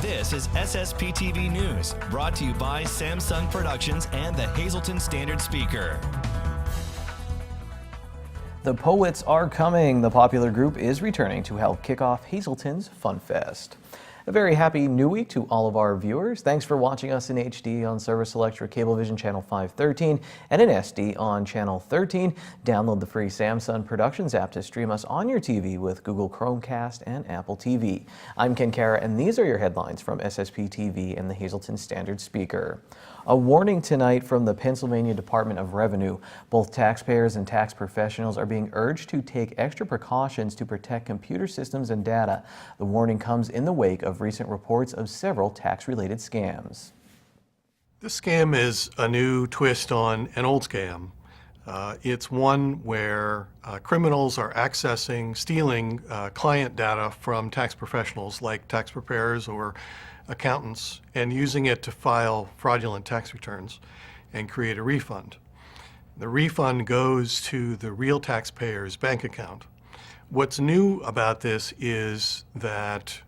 This is SSPTV News, brought to you by Samsung Productions and the Hazleton Standard Speaker. The Poets are coming. The popular group is returning to help kick off Hazleton's Fun Fest. A very happy new week to all of our viewers. Thanks for watching us in HD on Service Electric Cablevision Channel 513 and in SD on Channel 13. Download the free Samsung Productions app to stream us on your TV with Google Chromecast and Apple TV. I'm Ken Kara, and these are your headlines from SSPTV and the Hazleton Standard Speaker. A warning tonight from the Pennsylvania Department of Revenue. Both taxpayers and tax professionals are being urged to take extra precautions to protect computer systems and data. The warning comes in the wake of recent reports of several tax-related scams. This scam is a new twist on an old scam. It's one where criminals are stealing client data from tax professionals like tax preparers or accountants and using it to file fraudulent tax returns and create a refund. The refund goes to the real taxpayer's bank account. What's new about this is that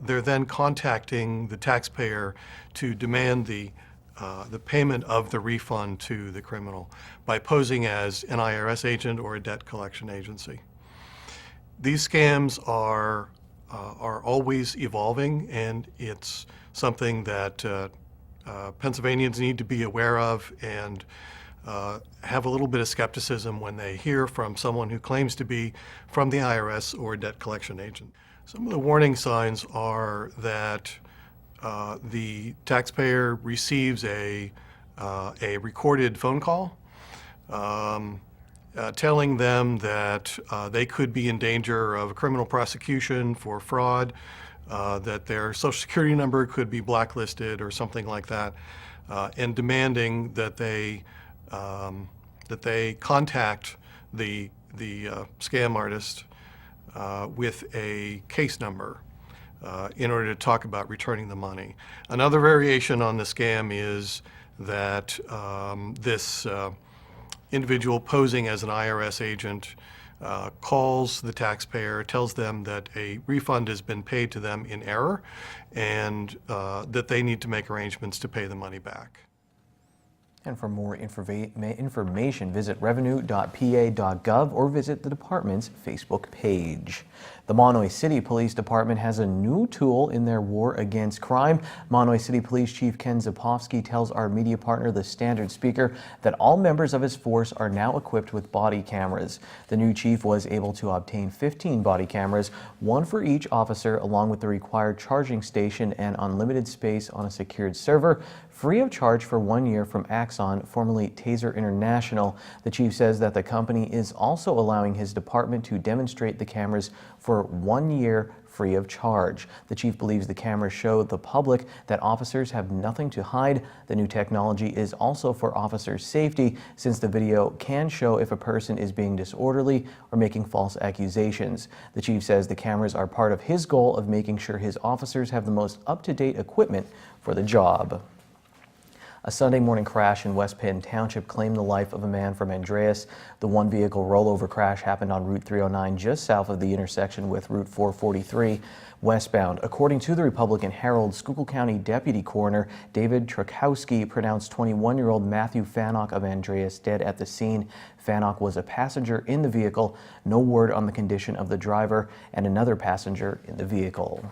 they're then contacting the taxpayer to demand the payment of the refund to the criminal by posing as an IRS agent or a debt collection agency. These scams are always evolving, and it's something that Pennsylvanians need to be aware of and have a little bit of skepticism when they hear from someone who claims to be from the IRS or a debt collection agent. Some of the warning signs are that the taxpayer receives a recorded phone call telling them that they could be in danger of a criminal prosecution for fraud, that their Social Security number could be blacklisted or something like that, and demanding that they contact the scam artist with a case number in order to talk about returning the money. Another variation on the scam is that this individual posing as an IRS agent calls the taxpayer, tells them that a refund has been paid to them in error and that they need to make arrangements to pay the money back. And for more information, visit revenue.pa.gov or visit the department's Facebook page. The Manheim City Police Department has a new tool in their war against crime. Manheim City Police Chief Ken Zapofsky tells our media partner, the Standard Speaker, that all members of his force are now equipped with body cameras. The new chief was able to obtain 15 body cameras, one for each officer, along with the required charging station and unlimited space on a secured server, free of charge for 1 year from Axon, formerly Taser International. The chief says that the company is also allowing his department to demonstrate the cameras for 1 year free of charge. The chief believes the cameras show the public that officers have nothing to hide. The new technology is also for officers' safety, since the video can show if a person is being disorderly or making false accusations. The chief says the cameras are part of his goal of making sure his officers have the most up-to-date equipment for the job. A Sunday morning crash in West Penn Township claimed the life of a man from Andreas. The one-vehicle rollover crash happened on Route 309 just south of the intersection with Route 443 westbound. According to the Republican Herald, Schuylkill County Deputy Coroner David Trakowski pronounced 21-year-old Matthew Fannock of Andreas dead at the scene. Fannock was a passenger in the vehicle. No word on the condition of the driver and another passenger in the vehicle.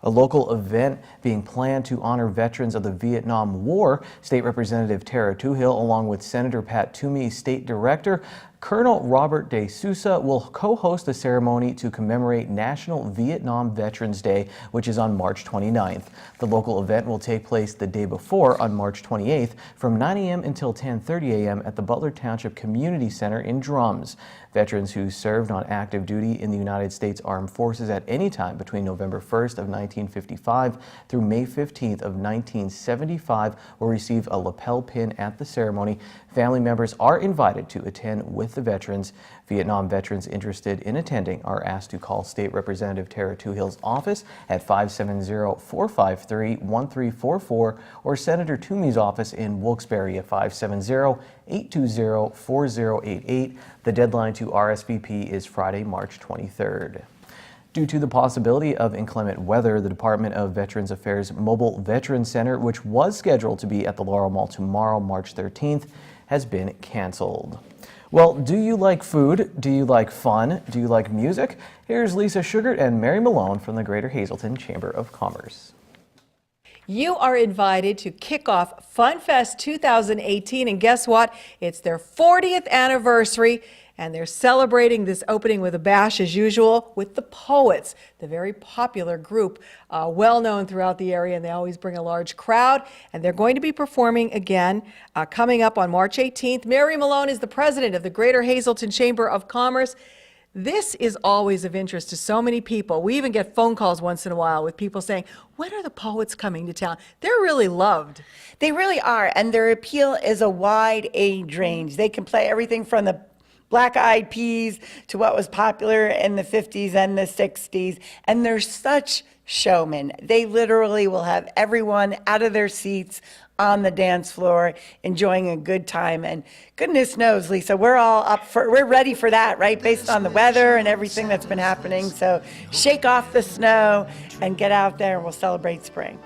A local event being planned to honor veterans of the Vietnam War. State Representative Tara Toohill, along with Senator Pat Toomey, State Director Colonel Robert De Sousa, will co-host the ceremony to commemorate National Vietnam Veterans Day, which is on March 29th. The local event will take place the day before, on March 28th, from 9 a.m. until 10:30 a.m. at the Butler Township Community Center in Drums. Veterans who served on active duty in the United States Armed Forces at any time between November 1st of 1955 through May 15th of 1975 will receive a lapel pin at the ceremony. Family members are invited to attend with the veterans. Vietnam veterans interested in attending are asked to call State Representative Tara Toohill's office at 570-453-1344 or Senator Toomey's office in Wilkes-Barre at 570-820-4088. The deadline to RSVP is Friday, March 23rd. Due to the possibility of inclement weather, the Department of Veterans Affairs Mobile Veterans Center, which was scheduled to be at the Laurel Mall tomorrow, March 13th, has been canceled. Well, do you like food? Do you like fun? Do you like music? Here's Lisa Sugart and Mary Malone from the Greater Hazleton Chamber of Commerce. You are invited to kick off FunFest 2018, and guess what? It's their 40th anniversary, and they're celebrating this opening with a bash as usual with the Poets, the very popular group, well known throughout the area, and they always bring a large crowd, and they're going to be performing again coming up on March 18th. Mary Malone is the president of the Greater Hazleton Chamber of Commerce. This is always of interest to so many people. We even get phone calls once in a while with people saying, when are the Poets coming to town? They're really loved. They really are, and their appeal is a wide age range. They can play everything from the Black Eyed Peas to what was popular in the 50s and the 60s, and they're such showmen. They literally will have everyone out of their seats on the dance floor enjoying a good time, and goodness knows, Lisa, we're ready for that, right, based on the weather and everything that's been happening. So shake off the snow and get out there, and we'll celebrate spring.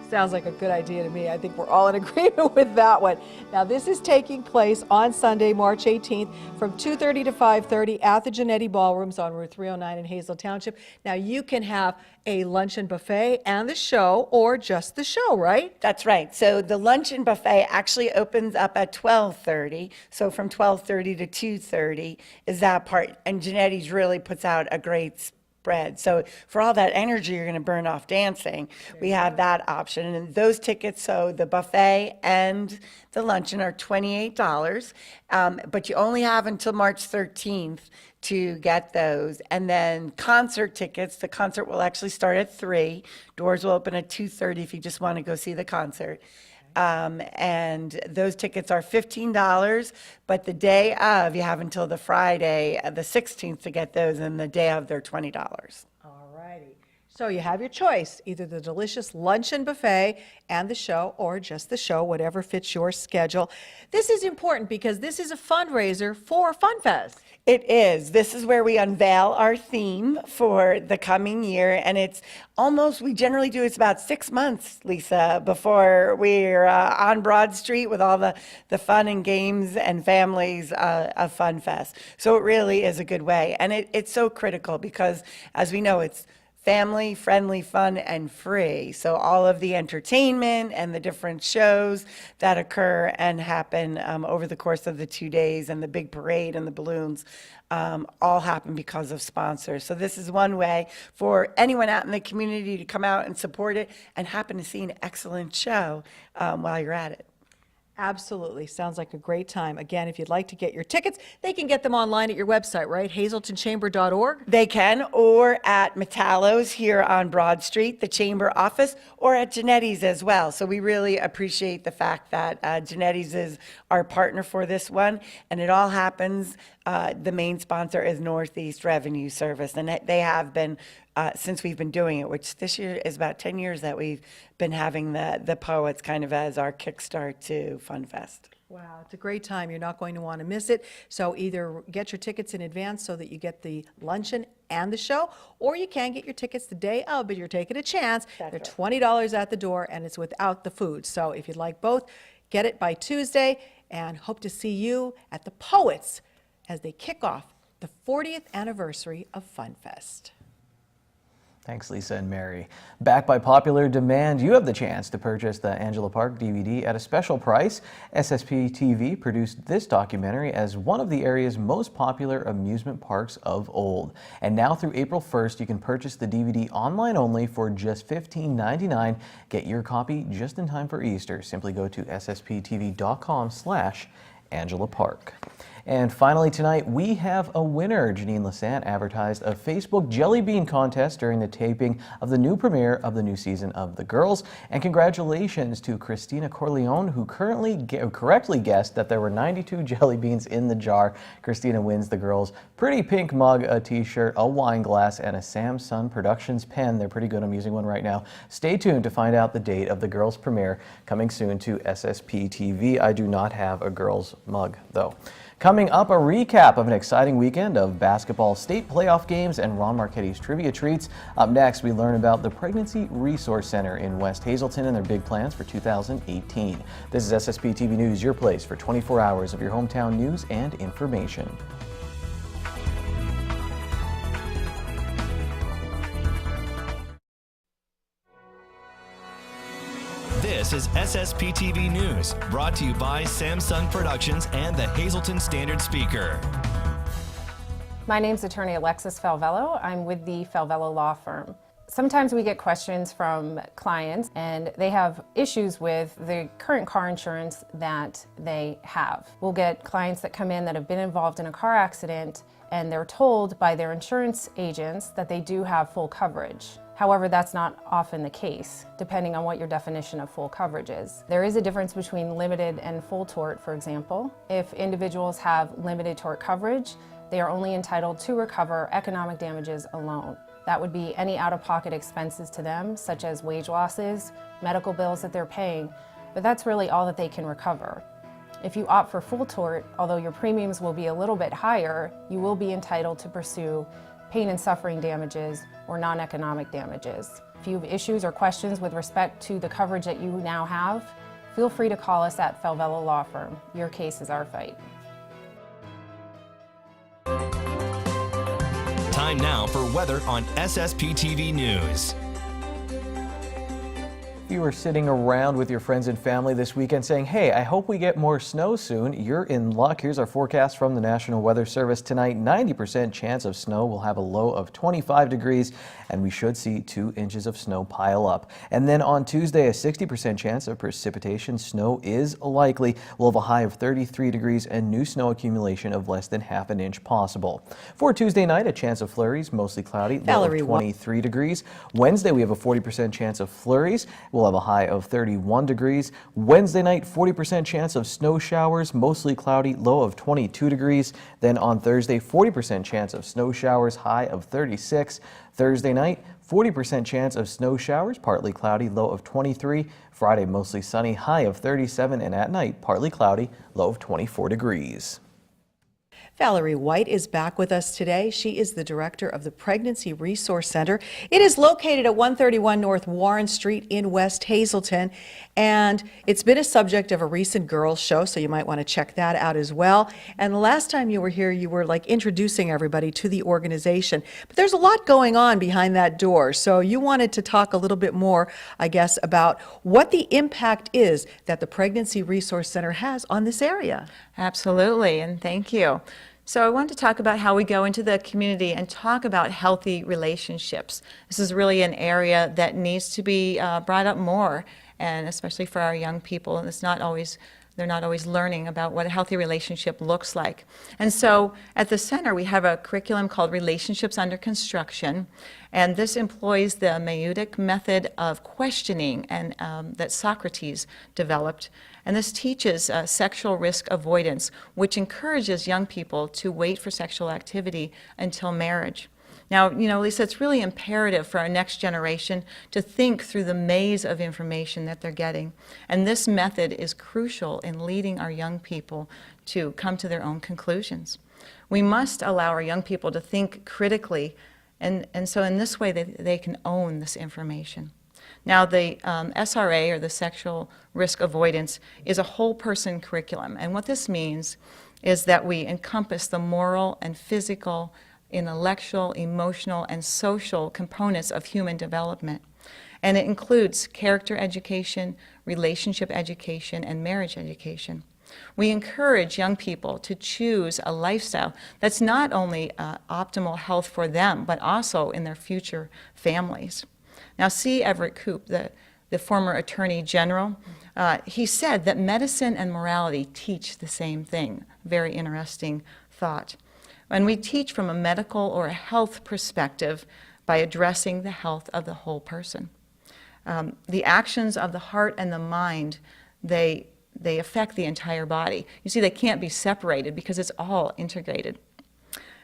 Sounds like a good idea to me. I think we're all in agreement with that one. Now, this is taking place on Sunday, March 18th from 2:30 to 5:30 at the Genetti Ballrooms on Route 309 in Hazel Township. Now, you can have a luncheon buffet and the show, or just the show, right? That's right. So the luncheon buffet actually opens up at 12:30. So from 12:30 to 2:30 is that part. And Genetti's really puts out a great spread. So for all that energy you're going to burn off dancing, we have that option. And those tickets, so the buffet and the luncheon, are $28, but you only have until March 13th to get those. And then concert tickets, the concert will actually start at 3. Doors will open at 2:30 if you just want to go see the concert. And those tickets are $15, but the day of, you have until the Friday, the 16th, to get those, and the day of, they're $20. All righty. So you have your choice, either the delicious luncheon buffet and the show, or just the show, whatever fits your schedule. This is important because this is a fundraiser for FunFest. It is. This is where we unveil our theme for the coming year, and it's almost, we generally do, it's about 6 months, Lisa, before we're on Broad Street with all the fun and games and families of FunFest. So it really is a good way, and it's so critical because, as we know, it's family, friendly, fun, and free. So all of the entertainment and the different shows that occur and happen over the course of the 2 days, and the big parade and the balloons, all happen because of sponsors. So this is one way for anyone out in the community to come out and support it and happen to see an excellent show while you're at it. Absolutely. Sounds like a great time. Again, if you'd like to get your tickets, they can get them online at your website, right? hazletonchamber.org. They can, or at Metallo's here on Broad Street, the chamber office, or at Genetti's as well. So we really appreciate the fact that Genetti's is our partner for this one, and it all happens. The main sponsor is Northeast Revenue Service, and they have been since we've been doing it, which this year is about 10 years that we've been having the Poets kind of as our kickstart to FunFest. Wow, it's a great time. You're not going to want to miss it. So either get your tickets in advance so that you get the luncheon and the show, or you can get your tickets the day of, but you're taking a chance. They're $20 at the door, and it's without the food. So if you'd like both, get it by Tuesday, and hope to see you at the Poets as they kick off the 40th anniversary of FunFest. Thanks, Lisa and Mary. Back by popular demand, you have the chance to purchase the Angela Park DVD at a special price. SSPTV produced this documentary as one of the area's most popular amusement parks of old. And now through April 1st, you can purchase the DVD online only for just $15.99. Get your copy just in time for Easter. Simply go to ssptv.com/Angela Park. And finally tonight, we have a winner. Janine Lassant advertised a Facebook jelly bean contest during the taping of the new premiere of the new season of The Girls. And congratulations to Christina Corleone, who correctly guessed that there were 92 jelly beans in the jar. Christina wins The Girls' pretty pink mug, a t-shirt, a wine glass, and a Samsung Productions pen. They're pretty good. I'm using one right now. Stay tuned to find out the date of The Girls' premiere, coming soon to SSPTV. I do not have a Girls' mug, though. Coming up, a recap of an exciting weekend of basketball state playoff games and Ron Marchetti's trivia treats. Up next, we learn about the Pregnancy Resource Center in West Hazelton and their big plans for 2018. This is SSPTV News, your place for 24 hours of your hometown news and information. This is SSPTV News, brought to you by Samsung Productions and the Hazelton Standard Speaker. My name's attorney Alexis Falvello. I'm with the Falvello Law Firm. Sometimes we get questions from clients and they have issues with the current car insurance that they have. We'll get clients that come in that have been involved in a car accident and they're told by their insurance agents that they do have full coverage. However, that's not often the case, depending on what your definition of full coverage is. There is a difference between limited and full tort, for example. If individuals have limited tort coverage, they are only entitled to recover economic damages alone. That would be any out-of-pocket expenses to them, such as wage losses, medical bills that they're paying, but that's really all that they can recover. If you opt for full tort, although your premiums will be a little bit higher, you will be entitled to pursue pain and suffering damages or non-economic damages. If you have issues or questions with respect to the coverage that you now have, feel free to call us at Falvello Law Firm. Your case is our fight. Time now for weather on SSPTV News. If you were sitting around with your friends and family this weekend saying, hey, I hope we get more snow soon, you're in luck. Here's our forecast from the National Weather Service tonight. 90% chance of snow. We'll have a low of 25 degrees and we should see 2 inches of snow pile up. And then on Tuesday, a 60% chance of precipitation. Snow is likely. We'll have a high of 33 degrees and new snow accumulation of less than ½ an inch possible. For Tuesday night, a chance of flurries, mostly cloudy, low of 23 degrees. Wednesday, we have a 40% chance of flurries. We'll have a high of 31 degrees. Wednesday night, 40% chance of snow showers, mostly cloudy, low of 22 degrees. Then on Thursday, 40% chance of snow showers, high of 36. Thursday night, 40% chance of snow showers, partly cloudy, low of 23. Friday, mostly sunny, high of 37. And at night, partly cloudy, low of 24 degrees. Valerie White is back with us today. She is the director of the Pregnancy Resource Center. It is located at 131 North Warren Street in West Hazelton, and it's been a subject of a recent girls show, so you might want to check that out as well. And the last time you were here, you were like introducing everybody to the organization. But there's a lot going on behind that door, so you wanted to talk a little bit more, I guess, about what the impact is that the Pregnancy Resource Center has on this area. Absolutely, and thank you. So I want to talk about how we go into the community and talk about healthy relationships. This is really an area that needs to be brought up more, and especially for our young people. And they're not always learning about what a healthy relationship looks like. And so at the center, we have a curriculum called Relationships Under Construction, and this employs the Mayutic method of questioning and that Socrates developed. And this teaches sexual risk avoidance, which encourages young people to wait for sexual activity until marriage. Now, Lisa, it's really imperative for our next generation to think through the maze of information that they're getting. And this method is crucial in leading our young people to come to their own conclusions. We must allow our young people to think critically, and so in this way they can own this information. Now, the SRA, or the Sexual Risk Avoidance, is a whole person curriculum. And what this means is that we encompass the moral and physical, intellectual, emotional, and social components of human development. And it includes character education, relationship education, and marriage education. We encourage young people to choose a lifestyle that's not only optimal health for them, but also in their future families. Now, C. Everett Koop, the former Attorney General, he said that medicine and morality teach the same thing. Very interesting thought. And we teach from a medical or a health perspective by addressing the health of the whole person. The actions of the heart and the mind, they affect the entire body. You see, they can't be separated because it's all integrated.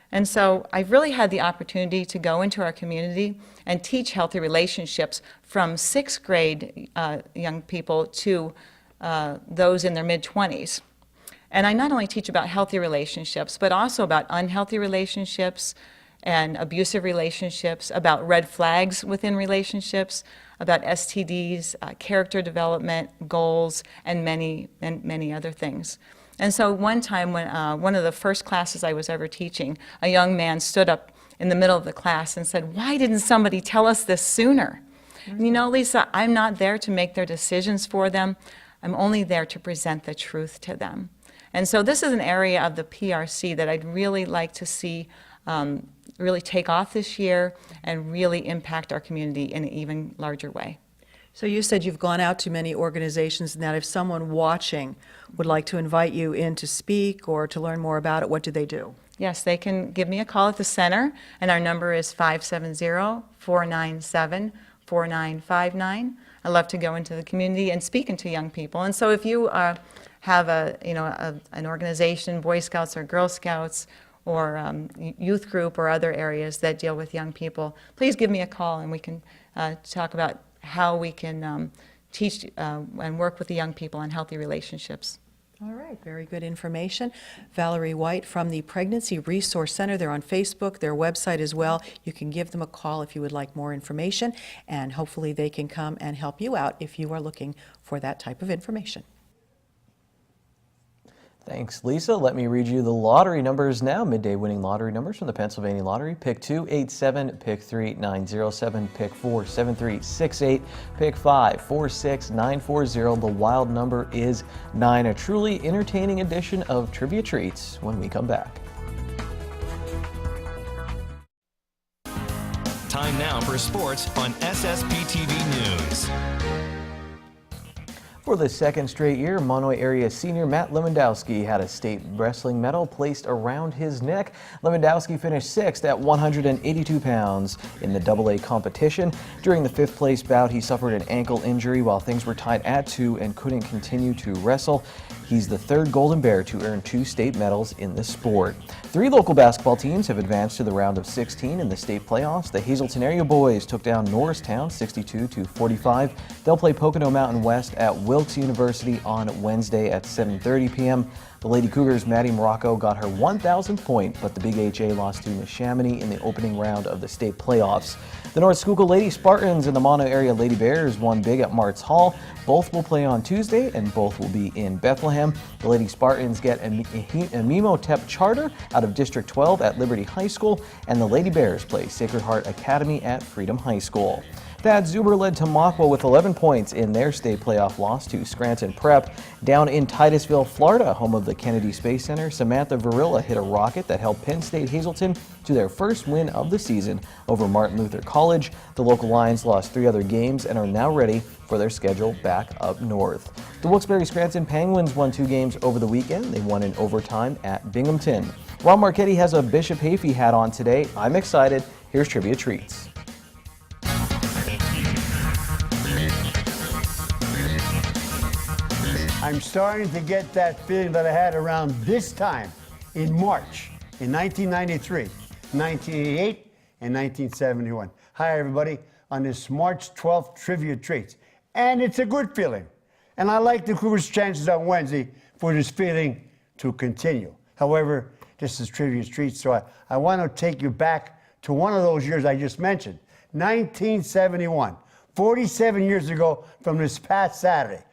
And so I've really had the opportunity to go into our community and teach healthy relationships from 6th grade young people to those in their mid-20s. And I not only teach about healthy relationships, but also about unhealthy relationships and abusive relationships, about red flags within relationships, about STDs, character development, goals, and many other things. And so one time when one of the first classes I was ever teaching, a young man stood up in the middle of the class and said, "Why didn't somebody tell us this sooner?" And you know, Lisa, I'm not there to make their decisions for them. I'm only there to present the truth to them. And so this is an area of the PRC that I'd really like to see really take off this year and really impact our community in an even larger way. So you said you've gone out to many organizations, and that if someone watching would like to invite you in to speak or to learn more about it, what do they do? Yes, they can give me a call at the center, and our number is 570-497-4959. I love to go into the community and speak into young people. And so if you have an organization, Boy Scouts or Girl Scouts, or youth group or other areas that deal with young people, please give me a call and we can talk about how we can teach and work with the young people on healthy relationships. All right, very good information. Valerie White from the Pregnancy Resource Center. They're on Facebook, their website as well. You can give them a call if you would like more information, and hopefully they can come and help you out if you are looking for that type of information. Thanks, Lisa. Let me read you the lottery numbers now. Midday winning lottery numbers from the Pennsylvania Lottery. Pick 2, 87, pick 3, 907, pick 4, 7368, pick 5, 46940. The wild number is 9. A truly entertaining edition of Trivia Treats when we come back. Time now for sports on SSPTV News. For the second straight year, Monoy area senior Matt Lewandowski had a state wrestling medal placed around his neck. Lewandowski finished 6th at 182 pounds in the AA competition. During the 5th place bout, he suffered an ankle injury while things were tied at 2 and couldn't continue to wrestle. He's the 3rd Golden Bear to earn 2 state medals in the sport. 3 local basketball teams have advanced to the round of 16 in the state playoffs. The Hazelton area boys took down Norristown 62-45. They'll play Pocono Mountain West at Wilkes University on Wednesday at 7:30 p.m. The Lady Cougars' Maddie Morocco got her 1,000th point, but the Big HA lost to Neshaminy in the opening round of the state playoffs. The North Schuylkill Lady Spartans and the Mono area Lady Bears won big at Martz Hall. Both will play on Tuesday, and both will be in Bethlehem. The Lady Spartans get a Memotep charter out of District 12 at Liberty High School, and the Lady Bears play Sacred Heart Academy at Freedom High School. Thad Zuber led Tamaqua with 11 points in their state playoff loss to Scranton Prep. Down in Titusville, Florida, home of the Kennedy Space Center, Samantha Varilla hit a rocket that helped Penn State Hazelton to their first win of the season over Martin Luther College. The local Lions lost 3 other games and are now ready for their schedule back up north. The Wilkes-Barre-Scranton Penguins won 2 games over the weekend. They won in overtime at Binghamton. Ron Marchetti has a Bishop Hayfie hat on today. I'm excited. Here's Trivia Treats. I'm starting to get that feeling that I had around this time in March in 1993, 1988, and 1971. Hi, everybody, on this March 12th Trivia Treats. And it's a good feeling. And I like the Cougars' chances on Wednesday for this feeling to continue. However, this is Trivia Treats, so I want to take you back to one of those years I just mentioned, 1971, 47 years ago from this past Saturday.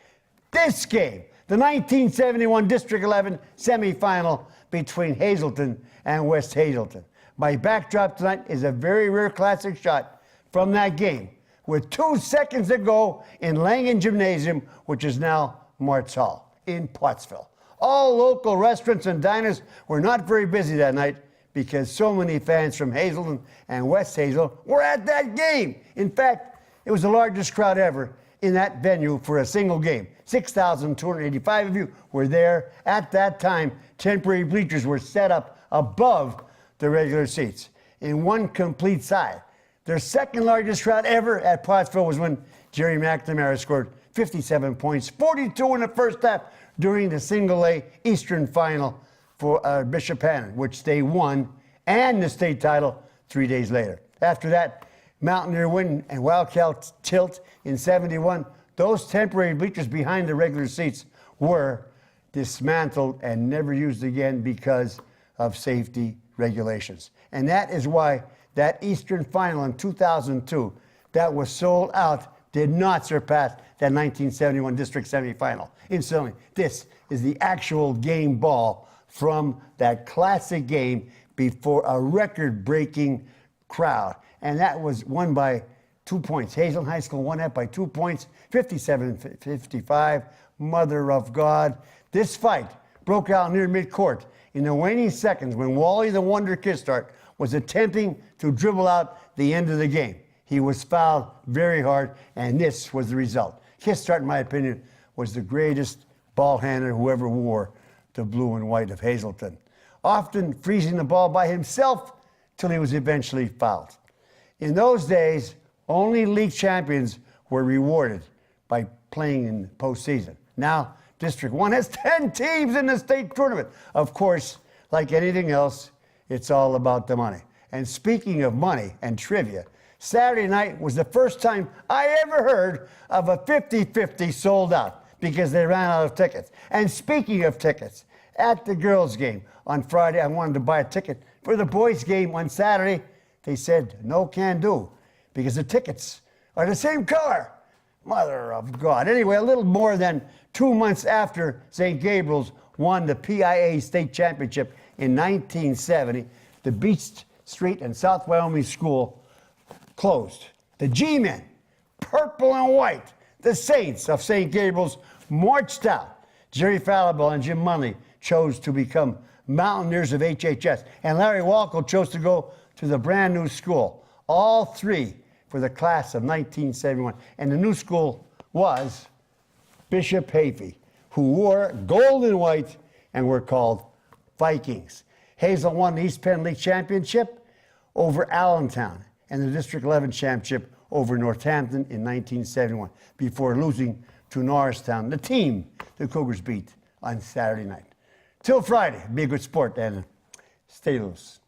This game, the 1971 District 11 semifinal between Hazelton and West Hazelton. My backdrop tonight is a very rare classic shot from that game with 2 seconds to go in Langen Gymnasium, which is now Martz Hall in Pottsville. All local restaurants and diners were not very busy that night because so many fans from Hazelton and West Hazel were at that game. In fact, it was the largest crowd ever in that venue for a single game. 6,285 of you were there. At that time, temporary bleachers were set up above the regular seats in one complete side. Their second largest crowd ever at Pottsville was when Jerry McNamara scored 57 points, 42 in the first half during the single A Eastern Final for Bishop Hannon, which they won, and the state title 3 days later. After that, Mountaineer win and Wildcat tilt in 71. Those temporary bleachers behind the regular seats were dismantled and never used again because of safety regulations. And that is why that Eastern Final in 2002 that was sold out did not surpass that 1971 district semifinal. Incidentally, this is the actual game ball from that classic game before a record-breaking crowd. And that was won by 2 points. Hazelton High School won that by 2 points, 57-55. Mother of God. This fight broke out near midcourt in the waning seconds when Wally the Wonder Kistart was attempting to dribble out the end of the game. He was fouled very hard, and this was the result. Kistart, in my opinion, was the greatest ball handler who ever wore the blue and white of Hazelton, often freezing the ball by himself till he was eventually fouled. In those days, only league champions were rewarded by playing in the postseason. Now, District 1 has 10 teams in the state tournament. Of course, like anything else, it's all about the money. And speaking of money and trivia, Saturday night was the first time I ever heard of a 50-50 sold out because they ran out of tickets. And speaking of tickets, at the girls' game on Friday, I wanted to buy a ticket. For the boys' game on Saturday, they said, no can do, because the tickets are the same color. Mother of God. Anyway, a little more than 2 months after St. Gabriel's won the PIA state championship in 1970, the Beach Street and South Wyoming School closed. The G-Men, purple and white, the Saints of St. Gabriel's, marched out. Jerry Fallible and Jim Munley chose to become Mountaineers of HHS, and Larry Walco chose to go to the brand new school. All three for the class of 1971. And the new school was Bishop Hafey, who wore gold and white and were called Vikings. Hazel won the East Penn League Championship over Allentown and the District 11 Championship over Northampton in 1971 before losing to Norristown, the team the Cougars beat on Saturday night. Till Friday, be a good sport and stay loose.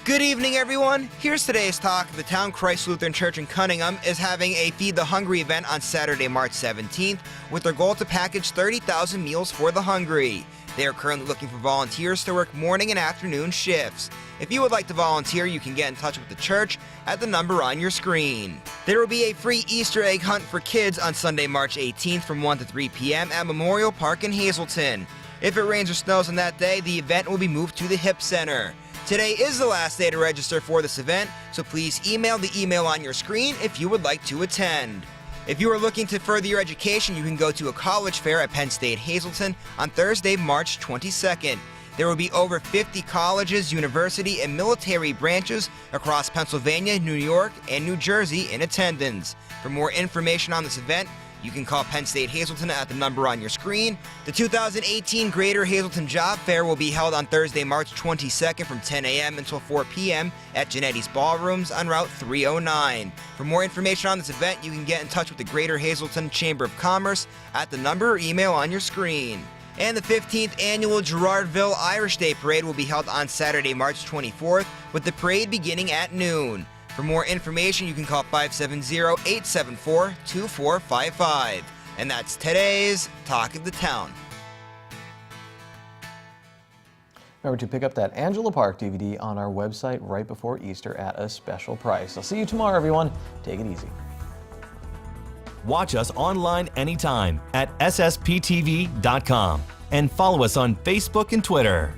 Good evening, everyone. Here's today's talk. The Town Christ Lutheran Church in Cunningham is having a Feed the Hungry event on Saturday, March 17th, with their goal to package 30,000 meals for the hungry. They are currently looking for volunteers to work morning and afternoon shifts. If you would like to volunteer, you can get in touch with the church at the number on your screen. There will be a free Easter egg hunt for kids on Sunday, March 18th from 1 to 3 p.m. at Memorial Park in Hazelton. If it rains or snows on that day, the event will be moved to the Hip Center. Today is the last day to register for this event, so please email the email on your screen if you would like to attend. If you are looking to further your education, you can go to a college fair at Penn State Hazelton on Thursday, March 22nd. There will be over 50 colleges, university, and military branches across Pennsylvania, New York, and New Jersey in attendance. For more information on this event, you can call Penn State Hazelton at the number on your screen. The 2018 Greater Hazelton Job Fair will be held on Thursday, March 22nd from 10 a.m. until 4 p.m. at Genetti's Ballrooms on Route 309. For more information on this event, you can get in touch with the Greater Hazelton Chamber of Commerce at the number or email on your screen. And the 15th Annual Girardville Irish Day Parade will be held on Saturday, March 24th, with the parade beginning at noon. For more information, you can call 570-874-2455. And that's today's Talk of the Town. Remember to pick up that Angela Park DVD on our website right before Easter at a special price. I'll see you tomorrow, everyone. Take it easy. Watch us online anytime at ssptv.com and follow us on Facebook and Twitter.